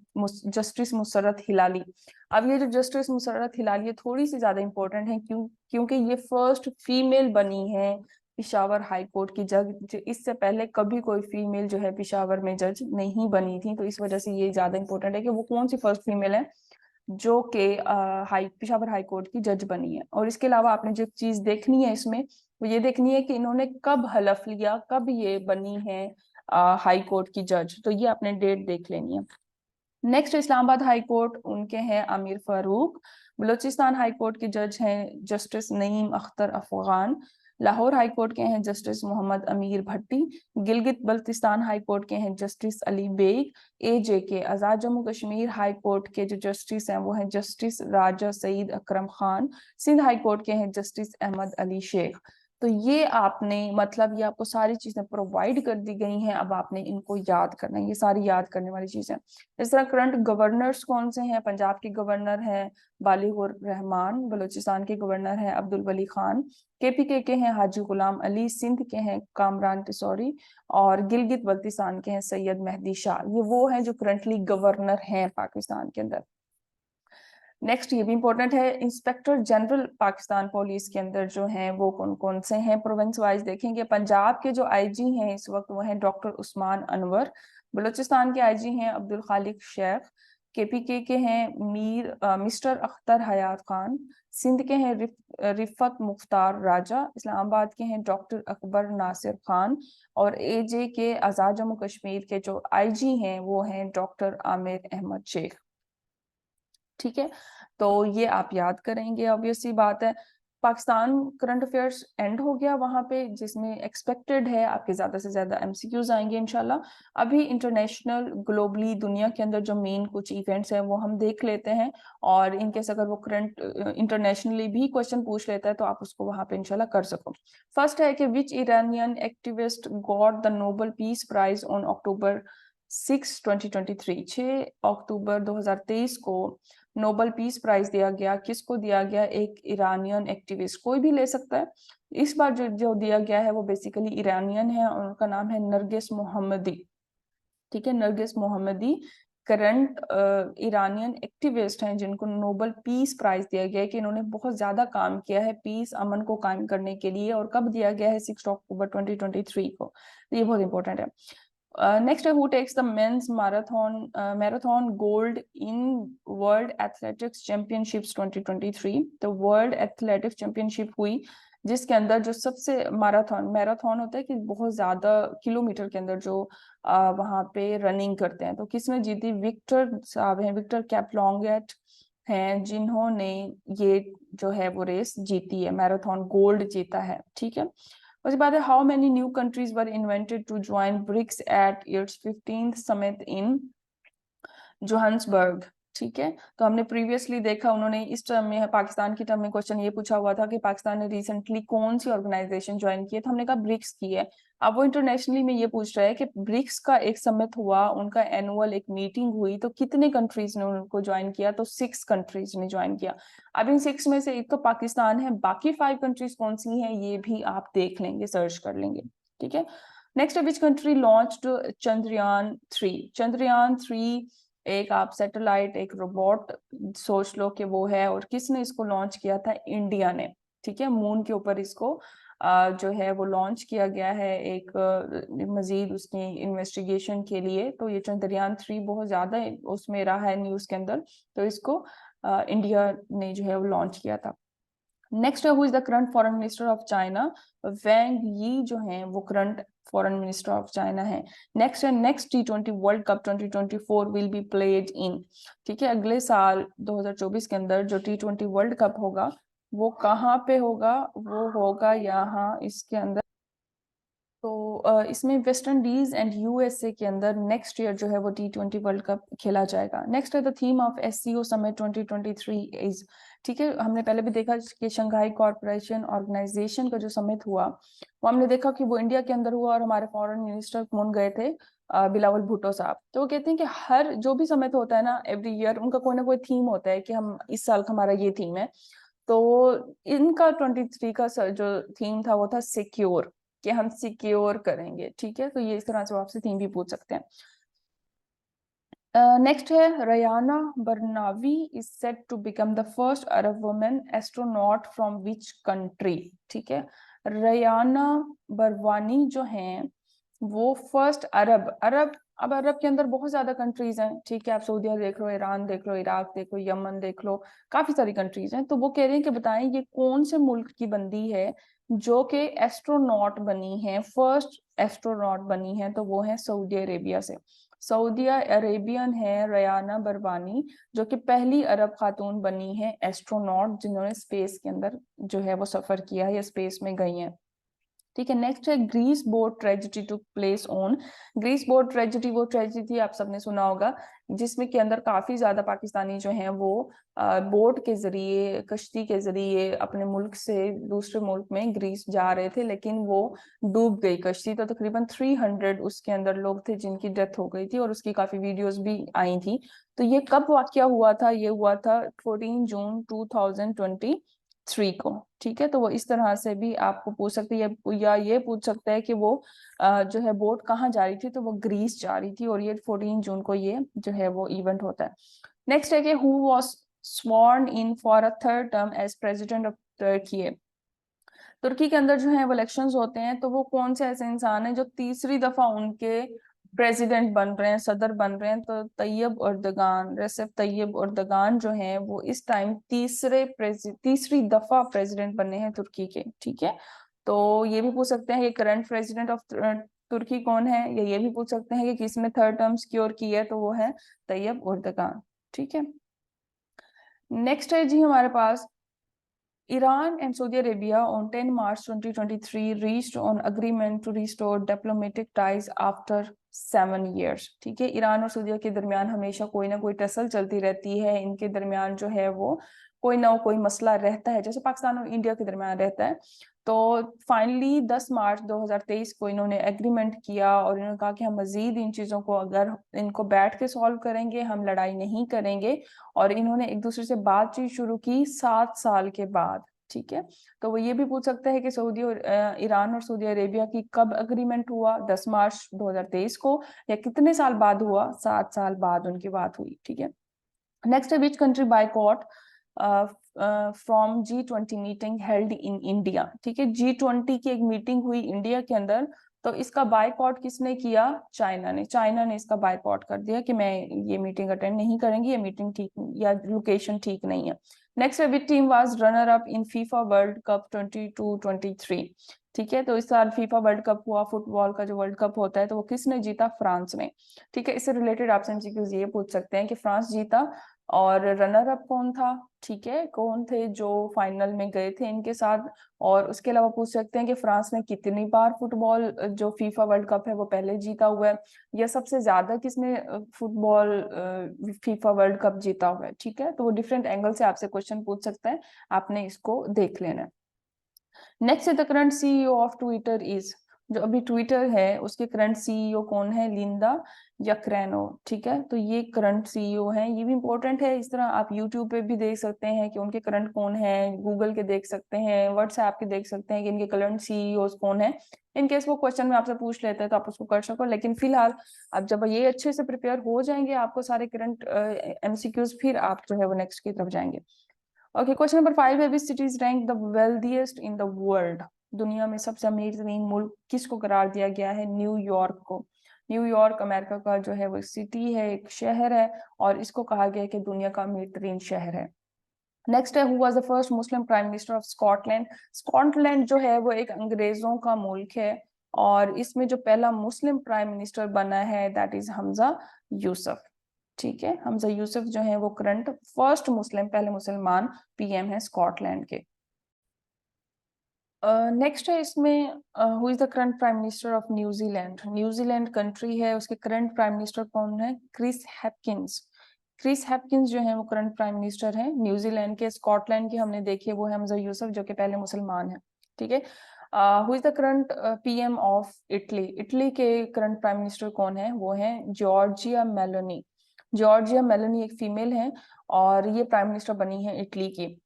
जस्टिस मुसर्रत हिलाली। अब ये जो जस्टिस मुसर्रत हिलाली है थोड़ी सी ज्यादा इंपॉर्टेंट है, क्योंकि ये फर्स्ट फीमेल बनी है पिशावर हाई कोर्ट की जज। इससे पहले कभी कोई फीमेल जो है पिशावर में जज नहीं बनी थी, तो इस वजह से ये ज्यादा इंपॉर्टेंट है कि वो कौन सी फर्स्ट फीमेल है जो कि पिशावर हाई कोर्ट की जज बनी है। और इसके अलावा आपने जो चीज देखनी है इसमें, वो ये देखनी है कि इन्होंने कब हलफ लिया, कब ये बनी है हाई कोर्ट की जज, तो ये आपने डेट देख लेनी है। नेक्स्ट इस्लामाबाद हाई कोर्ट, उनके हैं आमिर फारूक। बलूचिस्तान हाई कोर्ट के जज हैं justice Naeem Akhtar Afghan. Lahore high court के हैं जस्टिस मोहम्मद अमीर भट्टी। गिलगित बल्तिस्तान हाई कोर्ट के हैं जस्टिस अली बेग। एजे के आजाद जम्मू कश्मीर हाई कोर्ट के जो जस्टिस हैं वो हैं जस्टिस राजा सईद अकरम खान। सिंध हाई कोर्ट के हैं जस्टिस अहमद अली शेख। तो ये आपने मतलब ये आपको सारी चीजें प्रोवाइड कर दी गई हैं, अब आपने इनको याद करना है, ये सारी याद करने वाली चीजें। इस तरह करंट गवर्नर्स कौन से हैं, पंजाब के गवर्नर हैं बालिगुर रहमान। बलूचिस्तान के गवर्नर हैं अब्दुल वली खान। केपीके के हैं हाजी गुलाम अली। सिंध के हैं कामरान तिसौरी। और गिलगित बल्तिस्तान के हैं सैयद मेहदी शाह। ये वो हैं जो करंटली गवर्नर हैं पाकिस्तान के अंदर। नेक्स्ट ये भी इंपॉर्टेंट है, इंस्पेक्टर जनरल पाकिस्तान पुलिस के अंदर जो हैं वो कौन कौन से हैं, प्रोविंस वाइज देखेंगे। पंजाब के जो आईजी हैं इस वक्त वो हैं डॉक्टर उस्मान अनवर। बलूचिस्तान के आईजी हैं अब्दुल खालिक शेख। केपीके के हैं मिस्टर अख्तर हयात खान। सिंध के हैं रिफत मुख्तार राजा। इस्लामाबाद के हैं डॉक्टर अकबर नासिर खान। और एजे के आजाद जम्मू कश्मीर के जो आईजी हैं वो हैं डॉक्टर आमिर अहमद शेख। ठीक है, तो ये आप याद करेंगे, ऑब्वियस सी बात है। पाकिस्तान करंट अफेयर्स एंड हो गया वहां पे, जिसमें एक्सपेक्टेड है आपके ज्यादा से ज्यादा एमसीक्यूज आएंगे इंशाल्लाह। अभी इंटरनेशनल ग्लोबली दुनिया के अंदर जो मेन कुछ इवेंट्स हैं वो हम देख लेते हैं, और इनकेस अगर वो करंट इंटरनेशनली भी क्वेश्चन पूछ लेता है तो आप उसको वहां पे इंशाल्लाह कर सको। फर्स्ट है कि which Iranian activist got the Nobel peace prize on October 6 2023। 6 अक्टूबर 2023 को नोबेल पीस प्राइज दिया गया। किसको दिया गया, एक ईरानियन एक्टिविस्ट, कोई भी ले सकता है। इस बार जो दिया गया है वो बेसिकली ईरानियन है और उनका नाम है नरगिस मोहम्मदी। ठीक है, नरगिस मोहम्मदी करंट ईरानियन एक्टिविस्ट हैं जिनको नोबेल पीस प्राइज दिया गया है, कि इन्होंने बहुत ज्यादा काम किया है पीस अमन को कायम करने के लिए। और कब दिया गया है, 6 अक्टूबर 2023 को। तो ये बहुत इंपॉर्टेंट है। Next, who takes the men's marathon gold in World Athletics Championships 2023? तो World Athletics Championship हुई जिसके अंदर जो सबसे मैराथन होता है कि बहुत ज्यादा किलोमीटर के अंदर जो वहां पे रनिंग करते हैं, तो किसने जीती? विक्टर साहब हैं, विक्टर कैपलॉन्गेट हैं, जिन्होंने ये जो है वो रेस जीती है, मैराथन गोल्ड जीता है। ठीक है, उसके बाद है how many new countries were invented to join BRICS at its 15th summit in Johannesburg. ठीक है, तो हमने प्रीवियसली देखा, उन्होंने इस टर्म में, पाकिस्तान की टर्म में क्वेश्चन ये पूछा हुआ था कि पाकिस्तान ने रिसेंटली कौन सी ऑर्गेनाइजेशन ज्वाइन की है, तो हमने कहा ब्रिक्स की है। अब वो इंटरनेशनली में ये पूछ रहा है कि ब्रिक्स का एक समिट हुआ, उनका एनुअल एक मीटिंग हुई, तो कितने कंट्रीज ने उनको ज्वाइन किया? तो 6 कंट्रीज ने ज्वाइन किया। अब इन 6 में से एक तो पाकिस्तान है, बाकी 5 कंट्रीज कौन सी हैं ये भी आप देख लेंगे, सर्च कर लेंगे। ठीक है, next which country launched Chandrayaan 3? Chandrayaan 3 एक आप सैटेलाइट, एक रोबोट सोच लो कि वो है, और किसने इसको लॉन्च किया था? इंडिया ने। ठीक है, मून के ऊपर इसको जो है वो लॉन्च किया गया है एक मजीद उसकी इन्वेस्टिगेशन के लिए। तो ये चंद्रयान 3 बहुत ज्यादा उसमें रहा है न्यूज के अंदर, तो इसको इंडिया ने जो है वो लॉन्च किया था। नेक्स्ट है who is the current foreign minister of China? Wang Yi जो हैं वो current foreign minister of China है। नेक्स्ट है next T20 world cup 2024 will be played in. ठीक है, अगले साल 2024 के अंदर जो T20 वर्ल्ड कप होगा वो कहाँ पे होगा? वो होगा यहाँ इसके अंदर, तो इसमें वेस्ट इंडीज एंड यूएसए के अंदर नेक्स्ट ईयर जो है वो T20 वर्ल्ड कप खेला जाएगा। नेक्स्ट है the theme of SCO summit 2023 is. ठीक है, हमने पहले भी देखा कि शंघाई कॉर्पोरेशन ऑर्गेनाइजेशन का जो समिट हुआ वो हमने देखा कि वो इंडिया के अंदर हुआ, और हमारे फॉरेन मिनिस्टर कौन गए थे? बिलावल भुट्टो साहब। तो वो कहते हैं कि हर जो भी समिट होता है ना, एवरी ईयर उनका कोई ना कोई थीम होता है कि हम इस साल का हमारा ये थीम है। तो इनका 23 का जो थीम था वो था सिक्योर, कि हम सिक्योर करेंगे। ठीक है, तो ये इस तरह से आपसे थीम भी पूछ सकते हैं। नेक्स्ट है Rayyana Barnawi is set to become the first Arab women astronaut from which country? ठीक है, रयाना बरवानी जो हैं वो फर्स्ट अरब अब अरब के अंदर बहुत ज्यादा कंट्रीज हैं। ठीक है, आप सऊदीया देख लो, ईरान देख लो, इराक देख लो, यमन देख लो, काफी सारी कंट्रीज हैं। तो वो कह रहे हैं कि बताएं ये कौन से मुल्क की बंदी है जो कि एस्ट्रोनॉट बनी है, फर्स्ट एस्ट्रोनॉट बनी है? तो वो है सऊदी अरेबिया से। सऊदी अरेबियन है रयाना बरवानी, जो कि पहली अरब खातून बनी है एस्ट्रोनॉट जिन्होंने स्पेस के अंदर जो है वो सफर किया है या स्पेस में गई हैं। ठीक है, नेक्स्ट है Greece boat tragedy took place on. Greece boat tragedy वो ट्रेजिडी आप सबने सुना होगा जिसमें के अंदर काफी ज्यादा पाकिस्तानी जो हैं वो बोट के जरिए, कश्ती के जरिए अपने मुल्क से दूसरे मुल्क में ग्रीस जा रहे थे, लेकिन वो डूब गई कश्ती। तो तकरीबन 300 उसके अंदर लोग थे जिनकी डेथ हो गई थी, और उसकी काफी वीडियोस भी आई थी। तो ये कब वाकया हुआ था? ये हुआ था 14 जून 2023 को। ठीक है, तो वो इस तरह से भी आपको पूछ सकते हैं, या ये पूछ सकता है कि वो जो है बोट कहाँ जा रही थी? तो वो ग्रीस जा रही थी, और ये 14 जून को ये जो है वो इवेंट होता है। नेक्स्ट है कि who was sworn in for a third term as president of Turkey? तुर्की के अंदर जो है वो इलेक्शंस होते हैं, तो वो कौन से ऐसे इंसान है जो तीसरी दफा उनके प्रेसिडेंट बन रहे हैं, सदर बन रहे हैं? तो Tayyip Erdogan, Recep Tayyip Erdogan जो हैं वो इस टाइम तीसरी दफा प्रेसिडेंट बने हैं तुर्की के। ठीक है, तो ये भी पूछ सकते हैं कि करंट प्रेसिडेंट ऑफ तुर्की कौन है, या ये भी पूछ सकते हैं कि किसने थर्ड टर्म सिक्योर की है, तो वो है तैयब अर्दगान। ठीक है, नेक्स्ट है जी हमारे पास Iran and Saudi Arabia on 10 March 2023 reached an agreement to restore diplomatic ties after 7 years। ठीक है, ईरान और सऊदीया के दरमियान हमेशा कोई ना कोई टसल चलती रहती है, इनके दरमियान जो है वो कोई ना कोई मसला रहता है, जैसे पाकिस्तान और इंडिया के दरमियान रहता है। तो फाइनली 10 मार्च 2023 को इन्होंने एग्रीमेंट किया, और इन्होंने कहा कि हम मजीद इन चीज़ों को अगर इनको बैठ के सॉल्व करेंगे, हम लड़ाई नहीं करेंगे। और इन्होंने एक दूसरे से बातचीत शुरू की 7 साल के बाद। ठीक है, तो वो ये भी पूछ सकता है कि सऊदी और ईरान और सऊदी अरेबिया की कब अग्रीमेंट हुआ? 10 मार्च 2023 को, या कितने साल बाद हुआ? 7 साल बाद उनकी बात हुई। ठीक है, नेक्स्ट है which country boycott from G20 meeting held in India? ठीक है, G20 की एक मीटिंग हुई इंडिया के अंदर, तो इसका बायकॉट किसने किया? चाइना ने। चाइना ने इसका बायकॉट कर दिया कि मैं ये मीटिंग अटेंड नहीं करेंगी, ये मीटिंग ठीक या लोकेशन ठीक नहीं है। Next which team was runner up in FIFA world cup 22-23? ठीक है, तो इस साल फीफा वर्ल्ड कप हुआ, फुटबॉल का जो वर्ल्ड कप होता है, तो वो किसने जीता? फ्रांस ने। ठीक है, इससे रिलेटेड आपसे एमसीक्यूज ये पूछ सकते हैं कि फ्रांस जीता और रनर अप कौन था? ठीक है, कौन थे जो फाइनल में गए थे इनके साथ? और उसके अलावा पूछ सकते हैं कि फ्रांस ने कितनी बार फुटबॉल जो फीफा वर्ल्ड कप है वो पहले जीता हुआ है, या सबसे ज्यादा किसने फुटबॉल फीफा वर्ल्ड कप जीता हुआ है। ठीक है, तो वो डिफरेंट एंगल से आपसे क्वेश्चन पूछ सकता है, आपने इसको देख लेना है। Next the current CEO of Twitter is, जो अभी ट्विटर है उसके करंट सीईओ कौन है? लिंडा यकरैनो। ठीक है, तो ये करंट सीईओ है, ये भी इंपॉर्टेंट है। इस तरह आप यूट्यूब पे भी देख सकते हैं कि उनके करंट कौन है, गूगल के देख सकते हैं, व्हाट्सएप के देख सकते हैं कि इनके करंट सीईओ कौन है। इन केस वो क्वेश्चन में आपसे पूछ लेते हैं तो आप उसको कर सको, लेकिन फिलहाल आप जब ये अच्छे से प्रिपेयर हो जाएंगे आपको सारे करंट एमसीक्यूज, फिर आप जो है वो नेक्स्ट की तरफ जाएंगे। ओके, क्वेश्चन नंबर 5 है which city is rank the wealthiest in the world? दुनिया में सबसे अमीर तरीन मुल्क किसको करार दिया गया है? न्यूयॉर्क को। न्यूयॉर्क अमेरिका का जो है वो सिटी है, एक शहर है, और इसको कहा गया है कि दुनिया का अमीर तरीन शहर है। नेक्स्ट है who was the first Muslim prime minister of Scotland? Scotland जो है वो एक अंग्रेजों का मुल्क है, और इसमें जो पहला मुस्लिम प्राइम मिनिस्टर बना है दैट इज हमजा यूसुफ। ठीक है, हमजा यूसुफ जो है वो करंट फर्स्ट मुस्लिम, पहले मुसलमान पीएम है स्कॉटलैंड के। नेक्स्ट है इसमें who is the current prime minister of New Zealand? New Zealand country है, उसके करंट प्राइम मिनिस्टर कौन है? क्रिस हैपकिंस। क्रिस हैपकिंस जो है वो करंट प्राइम मिनिस्टर है न्यूजीलैंड के। स्कॉटलैंड के हमने देखे वो है हमजा यूसुफ जो कि पहले मुसलमान है। ठीक है, who is the current PM of Italy? Italy के करंट प्राइम मिनिस्टर कौन है? वो है जॉर्जिया मेलोनी। जॉर्जिया मेलोनी एक फीमेल है और ये प्राइम मिनिस्टर बनी है इटली की।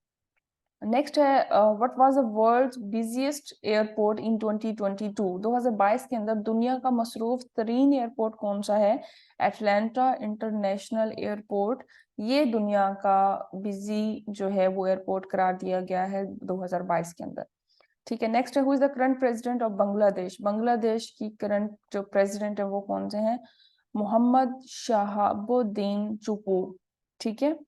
नेक्स्ट है what was the world's busiest airport in 2022? 2022 के अंदर दुनिया का मसरूफ तरीन एयरपोर्ट कौन सा है? एटलांटा इंटरनेशनल एयरपोर्ट, ये दुनिया का बिजी जो है वो एयरपोर्ट करार दिया गया है 2022 के अंदर। ठीक है, नेक्स्ट है who is the current president of Bangladesh? Bangladesh की करंट जो प्रेसिडेंट है वो कौन से हैं? मोहम्मद शहाबुद्दीन चुप्पू। ठीक है,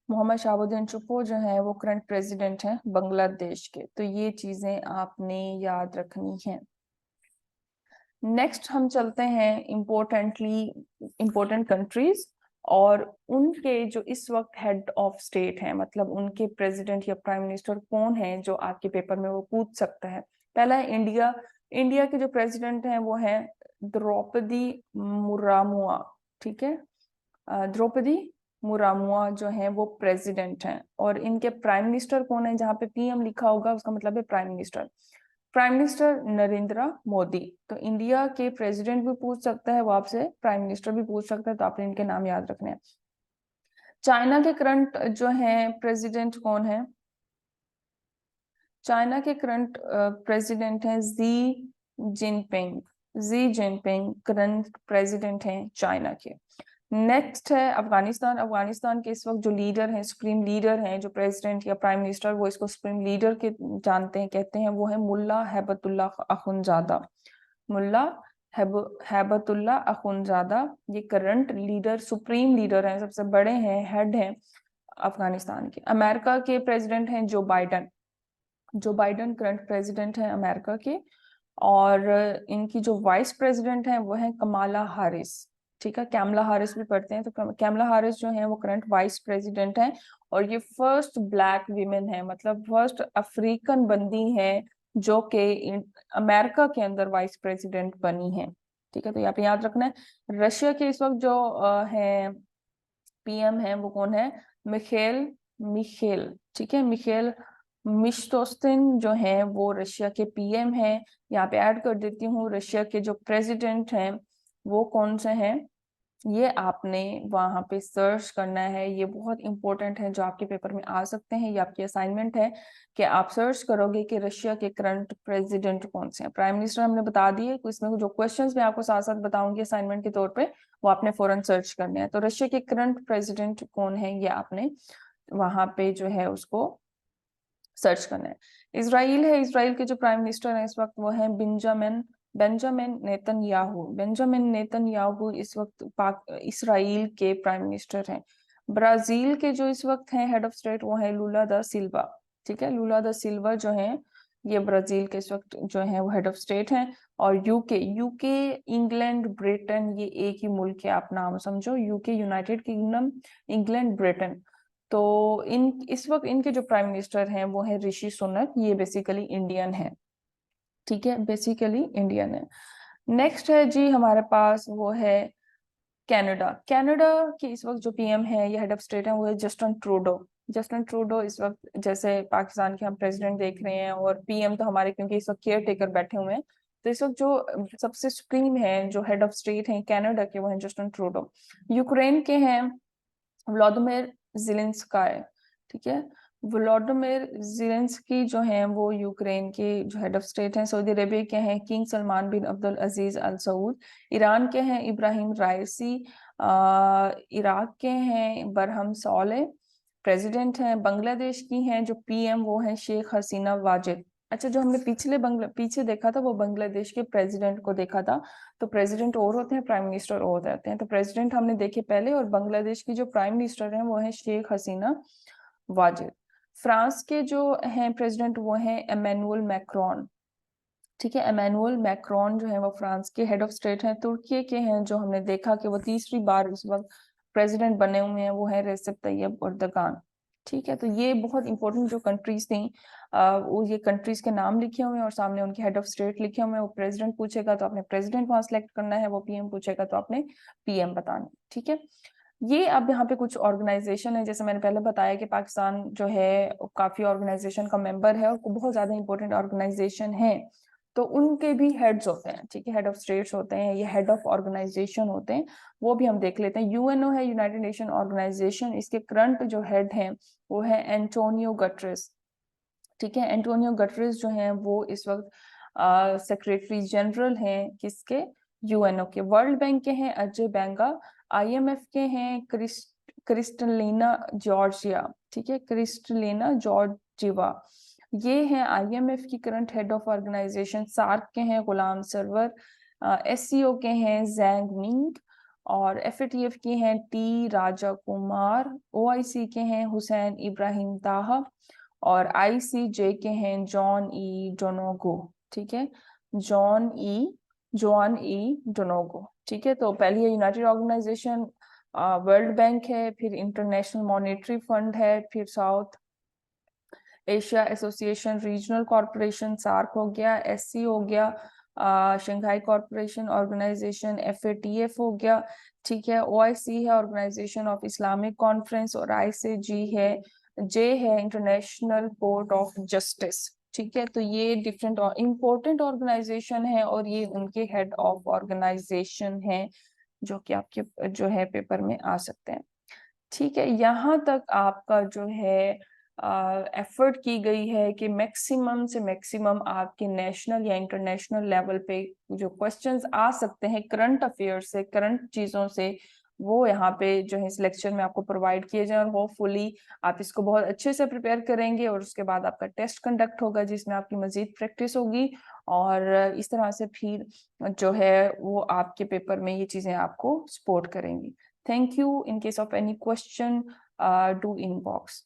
मोहम्मद शहाबुद्दीन चुप्पू जो है वो करंट प्रेसिडेंट हैं बांग्लादेश के। तो ये चीजें आपने याद रखनी है। नेक्स्ट हम चलते हैं इम्पोर्टेंट कंट्रीज और उनके जो इस वक्त हेड ऑफ स्टेट हैं, मतलब उनके प्रेसिडेंट या प्राइम मिनिस्टर कौन है जो आपके पेपर में वो पूछ सकता है। पहला है इंडिया। इंडिया के जो प्रेसिडेंट हैं वो है द्रौपदी मुर्मू। ठीक है, द्रौपदी मुर्मू जो है वो प्रेसिडेंट हैं, और इनके प्राइम मिनिस्टर कौन है? जहाँ पे पीएम लिखा होगा उसका मतलब है prime minister. Prime minister Narendra Modi. तो इंडिया के प्रेसिडेंट भी पूछ सकता है वो आपसे, प्राइम मिनिस्टर भी पूछ सकता है, तो आपने इनके नाम याद रखने हैं। चाइना के करंट जो है प्रेसिडेंट कौन है? चाइना के करंट प्रेसिडेंट हैं Xi Jinping. Xi Jinping current president हैं चाइना के। नेक्स्ट है अफगानिस्तान। अफगानिस्तान के इस वक्त जो लीडर हैं, सुप्रीम लीडर हैं, जो प्रेसिडेंट या प्राइम मिनिस्टर, वो इसको सुप्रीम लीडर के जानते हैं, कहते हैं, वो है मुल्ला हैबतुल्लाह अखुनजादा। मुल्ला हैबतुल्लाह अखुनजादा ये करंट लीडर, सुप्रीम लीडर हैं, सबसे बड़े हैं, हेड हैं अफगानिस्तान के। अमेरिका के प्रेसिडेंट हैं जो बाइडन। जो बाइडन करंट प्रेसिडेंट हैं अमेरिका के, और इनकी जो वाइस प्रेसिडेंट हैं वो है कमाला हारिस। ठीक है, कैमला हारिस भी पढ़ते हैं, तो कैमला हारिस जो है वो करंट वाइस प्रेसिडेंट हैं, और ये फर्स्ट ब्लैक वीमेन है, मतलब फर्स्ट अफ्रीकन बंदी है जो कि अमेरिका के अंदर वाइस प्रेसिडेंट बनी है। ठीक है, तो यहाँ पे याद रखना है। रशिया के इस वक्त जो है पीएम है वो कौन है? Michelle Michelle. ठीक है, मिखेल मिशोस्तिन जो है वो रशिया के पीएम है। यहाँ पे ऐड कर देती हूँ रशिया के जो प्रेसिडेंट हैं वो कौन से हैं, ये आपने वहां पे सर्च करना है। ये बहुत इंपॉर्टेंट है, जो आपके पेपर में आ सकते हैं। ये आपकी असाइनमेंट है कि आप सर्च करोगे कि रशिया के करंट प्रेसिडेंट कौन से हैं। प्राइम मिनिस्टर हमने बता दिए, इसमें जो क्वेश्चंस मैं आपको साथ साथ बताऊंगी असाइनमेंट के तौर पे, वो आपने फौरन सर्च करने हैं। तो रशिया के करंट प्रेसिडेंट कौन है ये आपने वहां पे जो है उसको सर्च करना है। इसराइल है। इसराइल के जो प्राइम मिनिस्टर है इस वक्त वो है Benjamin Benjamin Netanyahu. Benjamin Netanyahu इस वक्त इसराइल के प्राइम मिनिस्टर हैं। ब्राजील के जो इस वक्त हैं हेड ऑफ स्टेट वो है लूला दा सिल्वा। ठीक है, लूला दा सिल्वा जो है ये ब्राजील के इस वक्त जो है वो हेड ऑफ स्टेट हैं। और यूके इंग्लैंड ब्रिटेन ये एक ही मुल्क है, आप नाम समझो, UK United kingdom, England Britain. तो इस वक्त इनके जो प्राइम मिनिस्टर हैं वो है ऋषि सुनक, ये बेसिकली इंडियन है। ठीक है, बेसिकली इंडियन है। नेक्स्ट है जी हमारे पास वो है कनाडा। कनाडा के इस वक्त जो पीएम है या हेड ऑफ स्टेट है वो है जस्टिन ट्रूडो। जस्टिन ट्रूडो इस वक्त, जैसे पाकिस्तान के हम प्रेसिडेंट देख रहे हैं और पीएम तो हमारे क्योंकि इस वक्त केयर टेकर बैठे हुए हैं, तो इस वक्त जो सबसे सुप्रीम है जो हेड ऑफ स्टेट है कनाडा के वो है जस्टिन ट्रूडो। यूक्रेन के हैं व्लादिमीर ज़ेलेंस्काई। ठीक है, व्लादिमीर ज़ेलेंस्की जो हैं वो यूक्रेन के जो हेड ऑफ स्टेट हैं। सऊदी अरेबिया के हैं किंग सलमान बिन अब्दुल अजीज अल सऊद। ईरान के हैं इब्राहिम राइसी। इराक के हैं बरहम सौले, प्रेसिडेंट हैं। बांग्लादेश की हैं जो पीएम वो हैं शेख हसीना वाजिद। अच्छा, जो हमने पीछे देखा था वो बांग्लादेश के प्रेसिडेंट को देखा था। तो प्रेसिडेंट और होते हैं, प्राइम मिनिस्टर और होते हैं। तो प्रेसिडेंट हमने देखे पहले, और बांग्लादेश की जो प्राइम मिनिस्टर हैं वो है शेख हसीना वाजिद। फ्रांस के जो हैं प्रेसिडेंट वो हैं एमेनुअल मैक्रोन। ठीक है, एमेनुअल मैक्रोन जो है वो फ्रांस के हेड ऑफ स्टेट हैं। तुर्की के हैं जो हमने देखा कि वो तीसरी बार इस वक्त प्रेसिडेंट बने हुए हैं वो है रेसिप तैयब एर्दोगान। ठीक है, तो ये बहुत इंपॉर्टेंट जो कंट्रीज थी, वो ये कंट्रीज के नाम लिखे हुए हैं और सामने उनके हेड ऑफ स्टेट लिखे हुए हैं। वो प्रेसिडेंट पूछेगा तो आपने प्रेसिडेंट वहां सेलेक्ट करना है, वो पीएम पूछेगा तो आपने पीएम बताना। ठीक है, ये अब यहाँ पे कुछ ऑर्गेनाइजेशन है, जैसे मैंने पहले बताया कि पाकिस्तान जो है काफी ऑर्गेनाइजेशन का मेंबर है और बहुत ज्यादा इंपॉर्टेंट ऑर्गेनाइजेशन है, तो उनके भी हेड्स होते हैं। ठीक है, हेड ऑफ स्टेट्स होते हैं, ये हेड ऑफ ऑर्गेनाइजेशन होते हैं, वो भी हम देख लेते हैं। यूएनओ है, यूनाइटेड नेशन ऑर्गेनाइजेशन, इसके करंट जो हेड हैं वो है एंटोनियो गटरेस। ठीक है, एंटोनियो गटरेस जो हैं वो इस वक्त सेक्रेटरी जनरल हैं किसके, यूएनओ के। वर्ल्ड बैंक के हैं अजय बैंगा। आईएमएफ के हैं क्रिस्टलिना जॉर्जिया। ठीक है, क्रिस्टलिना जॉर्जिवा, ये हैं आईएमएफ की current head of organization. SAARC के हैं गुलाम सरवर। एससीओ के हैं जैंग मिंग। और एफएटीएफ की हैं टी राजा कुमार। ओआईसी के हैं हुसैन इब्राहिम ताहा। और आईसीजे के हैं जॉन ई डोनोगो। ठीक है, जॉन ई डोनोगो। ठीक है, तो पहली है यूनाइटेड ऑर्गेनाइजेशन, वर्ल्ड बैंक है, फिर इंटरनेशनल मॉनेटरी फंड है, फिर south Asia association regional corporation SAARC हो गया, एससी हो गया, शंघाई कॉरपोरेशन ऑर्गेनाइजेशन एफएटीएफ हो गया। ठीक है, ओआईसी है ऑर्गेनाइजेशन ऑफ इस्लामिक कॉन्फ्रेंस, और आईसीजी है, जे है इंटरनेशनल कोर्ट ऑफ जस्टिस। ठीक है, तो ये डिफरेंट और इम्पोर्टेंट ऑर्गेनाइजेशन है और ये उनके हेड ऑफ ऑर्गेनाइजेशन है जो कि आपके जो है पेपर में आ सकते हैं। ठीक है, यहाँ तक आपका जो है एफर्ट की गई है कि मैक्सिमम से मैक्सिमम आपके नेशनल या इंटरनेशनल लेवल पे जो क्वेश्चंस आ सकते हैं करंट अफेयर से, करंट चीजों से, वो यहाँ पे जो है इस लेक्चर में आपको प्रोवाइड किए जाए। और होपफुली आप इसको बहुत अच्छे से प्रिपेयर करेंगे और उसके बाद आपका टेस्ट कंडक्ट होगा जिसमें आपकी मजीद प्रैक्टिस होगी, और इस तरह से फिर जो है वो आपके पेपर में ये चीजें आपको सपोर्ट करेंगी। Thank you. In case of any question, do inbox.